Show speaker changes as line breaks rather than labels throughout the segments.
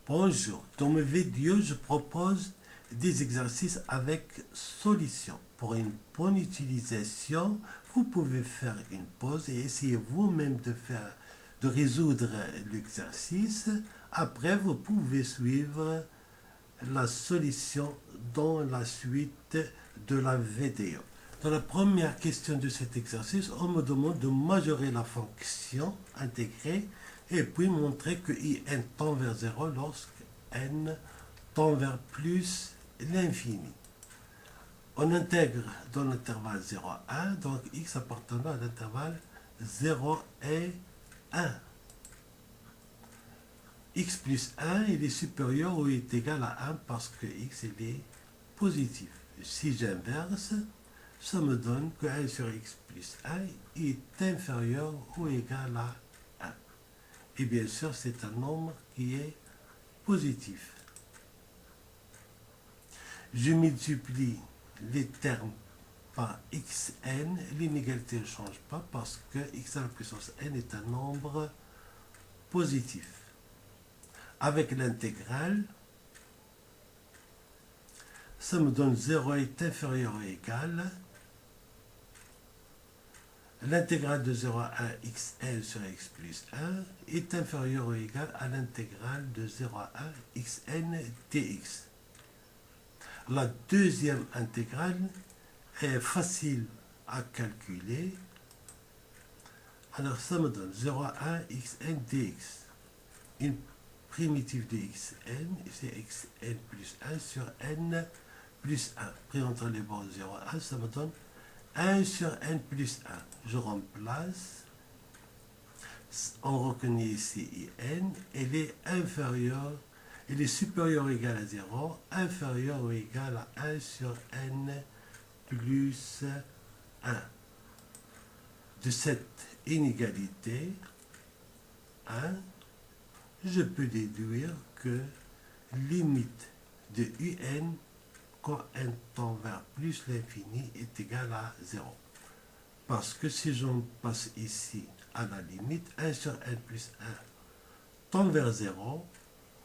Bonjour, dans mes vidéos, je propose des exercices avec solution. Pour une bonne utilisation, vous pouvez faire une pause et essayer vous-même de résoudre l'exercice. Après, vous pouvez suivre la solution dans la suite de la vidéo. Dans la première question de cet exercice, on me demande de majorer la fonction intégrée et puis montrer que in tend vers 0 lorsque n tend vers plus l'infini. On intègre dans l'intervalle 0 à 1, donc x appartenant à l'intervalle 0 et 1. X plus 1, il est supérieur ou est égal à 1 parce que x il est positif. Si j'inverse, ça me donne que 1 sur x plus 1 est inférieur ou égal à 1. Et bien sûr, c'est un nombre qui est positif. Je multiplie les termes par xn. L'inégalité ne change pas parce que x à la puissance n est un nombre positif. Avec l'intégrale, ça me donne 0 est inférieur ou égal. L'intégrale de 0 à 1 xn sur x plus 1 est inférieur ou égal à l'intégrale de 0 à 1 xn dx. La deuxième intégrale est facile à calculer. Alors ça me donne 0 à 1 xn dx. Une primitive de xn, c'est xn plus 1 sur n plus 1. Pris entre les bords 0 à 1, ça me donne 1 sur n plus 1. Je remplace. On reconnaît ici in. Elle est inférieure. Elle est supérieure ou égale à 0. Inférieure ou égale à 1 sur n plus 1. De cette inégalité, 1, je peux déduire que limite de un quand n tend vers plus l'infini est égal à 0. Parce que si j'en passe ici à la limite, 1 sur n plus 1 tend vers 0,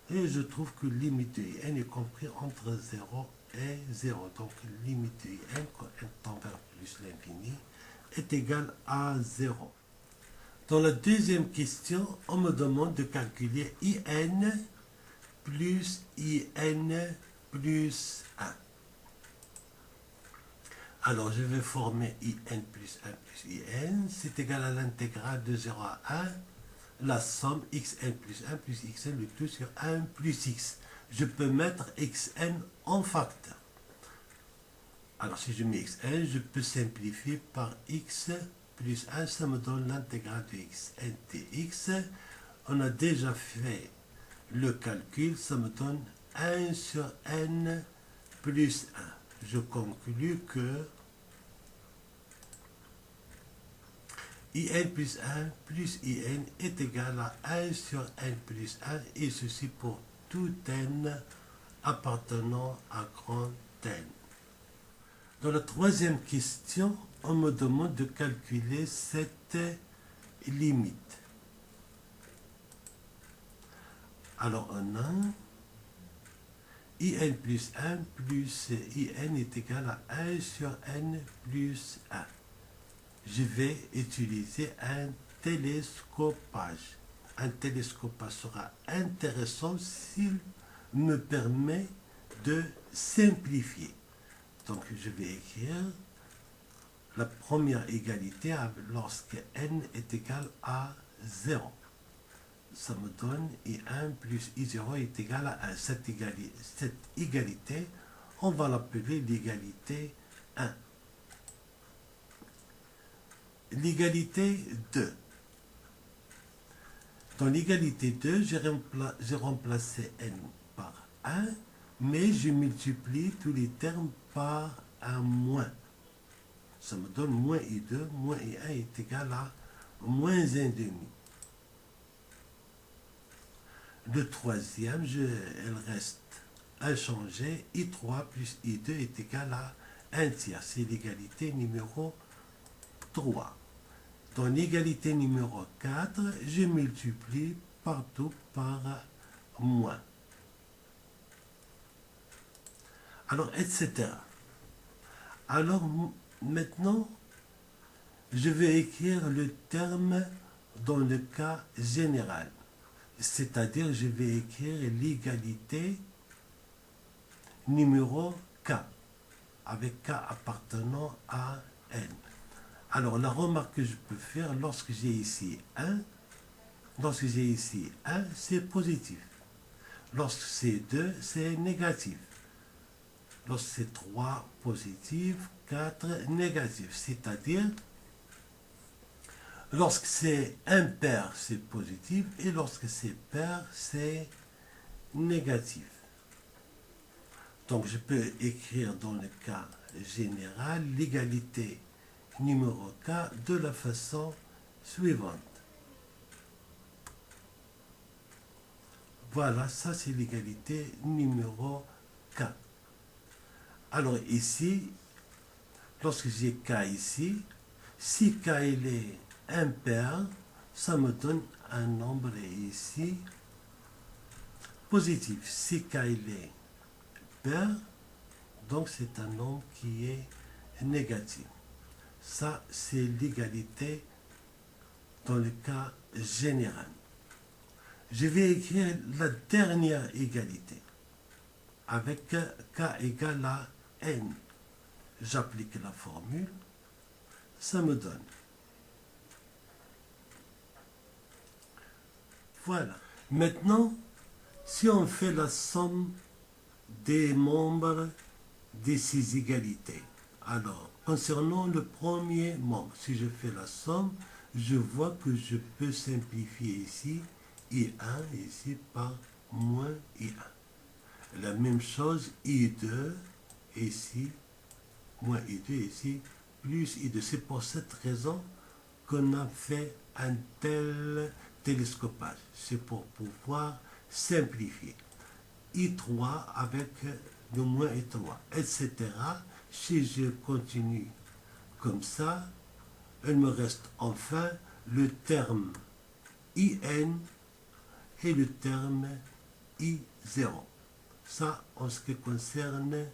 et je trouve que limite de n est compris entre 0 et 0. Donc limite de n quand n tend vers plus l'infini est égal à 0. Dans la deuxième question, on me demande de calculer in plus 1. Alors, je vais former in plus 1 plus in. C'est égal à l'intégrale de 0 à 1. La somme xn plus 1 plus xn, le tout sur 1 plus x. Je peux mettre xn en facteur. Alors, si je mets xn, je peux simplifier par x plus 1. Ça me donne l'intégrale de xn dx. On a déjà fait le calcul. Ça me donne 1 sur n plus 1. Je conclus que in plus 1 plus in est égal à 1 sur n plus 1, et ceci pour tout n appartenant à grand n. Dans la troisième question, on me demande de calculer cette limite. Alors on a in plus 1 plus in est égal à 1 sur n plus 1. Je vais utiliser un télescopage. Un télescopage sera intéressant s'il me permet de simplifier. Donc je vais écrire la première égalité lorsque n est égal à 0. Ça me donne I1 plus I0 est égal à 1. Cette égalité, on va l'appeler l'égalité 1. L'égalité 2. Dans l'égalité 2, j'ai remplacé n par 1, mais je multiplie tous les termes par un moins. Ça me donne moins I2, moins I1 est égal à moins 1,5. Le troisième, elle reste inchangée. I3 plus I2 est égal à 1 tiers. C'est l'égalité numéro 3. Dans l'égalité numéro 4, je multiplie partout par moins. Alors, etc. Alors, maintenant, je vais écrire le terme dans le cas général. C'est-à-dire, je vais écrire l'égalité numéro K, avec K appartenant à N. Alors, la remarque que je peux faire, lorsque j'ai ici 1, c'est positif. Lorsque c'est 2, c'est négatif. Lorsque c'est 3, positif, 4, négatif. C'est-à-dire, lorsque c'est impair, c'est positif, et lorsque c'est pair, c'est négatif. Donc, je peux écrire dans le cas général l'égalité numéro K de la façon suivante. Voilà, ça c'est l'égalité numéro K. Alors ici, lorsque j'ai K ici, si K il est impair, ça me donne un nombre ici positif. Si K il est pair, donc c'est un nombre qui est négatif. Ça, c'est l'égalité dans le cas général. Je vais écrire la dernière égalité avec K égale à N. J'applique la formule, ça me donne. Voilà. Maintenant, si on fait la somme des membres de ces égalités, alors, concernant le premier membre, si je fais la somme, je vois que je peux simplifier ici I1 ici par moins I1. La même chose, I2 ici, moins I2 ici, plus I2. C'est pour cette raison qu'on a fait un tel télescopage. C'est pour pouvoir simplifier. I3 avec le moins I3, etc. Si je continue comme ça, il me reste enfin le terme IN et le terme I0. Ça, en ce qui concerne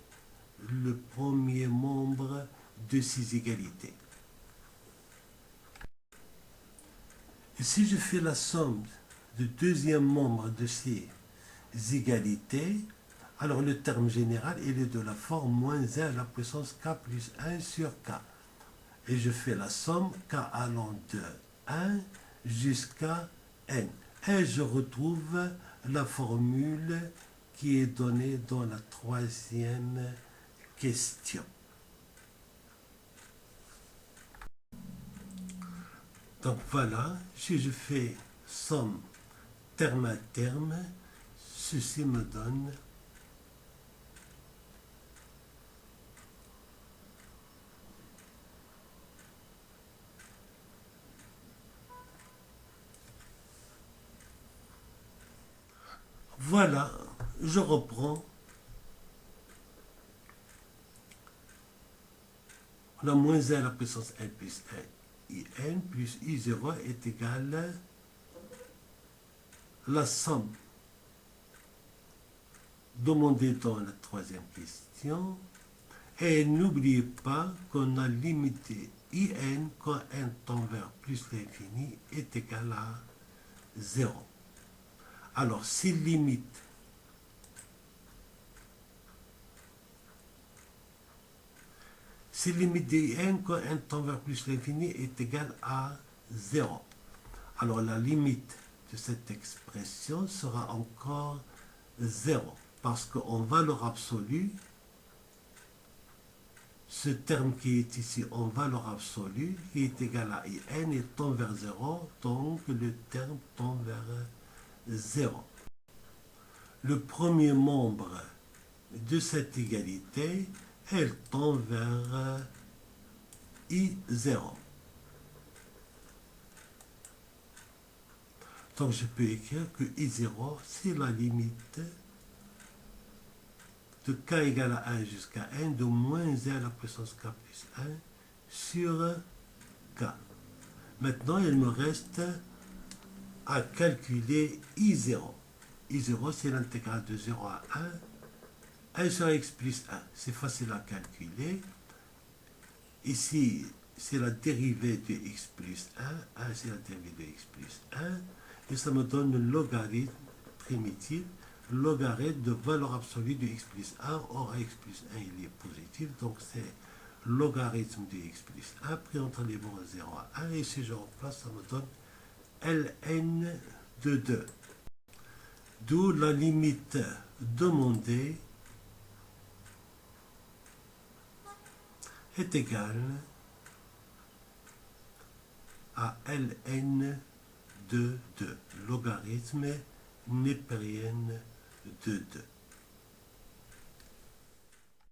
le premier membre de ces égalités. Et si je fais la somme du deuxième membre de ces égalités, alors le terme général, il est de la forme moins 1 à la puissance K plus 1 sur K. Et je fais la somme K allant de 1 jusqu'à N. Et je retrouve la formule qui est donnée dans la troisième question. Donc voilà, si je fais somme terme à terme, ceci me donne voilà, je reprends la moins 1 à la puissance n plus 1 in plus i0 est égal à la somme demandée dans la troisième question. Et n'oubliez pas qu'on a limité in quand n tend vers plus l'infini est égal à 0. Alors, si limite de n quand n tend vers plus l'infini est égal à 0. Alors, la limite de cette expression sera encore 0. Parce qu'en valeur absolue, ce terme qui est ici en valeur absolue, qui est égal à in, et tend vers 0, donc le terme tend vers 0. Le premier membre de cette égalité, elle tend vers I0. Donc je peux écrire que I0, c'est la limite de k égale à 1 jusqu'à n de moins 1 à la puissance k plus 1 sur k. Maintenant, il me reste à calculer I0. I0, c'est l'intégrale de 0 à 1 1 sur x plus 1, c'est facile à calculer. Ici, c'est la dérivée de x plus 1. 1, c'est la dérivée de x plus 1. Et ça me donne le logarithme primitif, le logarithme de valeur absolue de x plus 1. Or, x plus 1, il est positif. Donc, c'est logarithme de x plus 1 pris entre les bords 0 à 1. Et si je remplace, ça me donne ln de 2. D'où la limite demandée est égale à ln de 2, logarithme népérien de 2.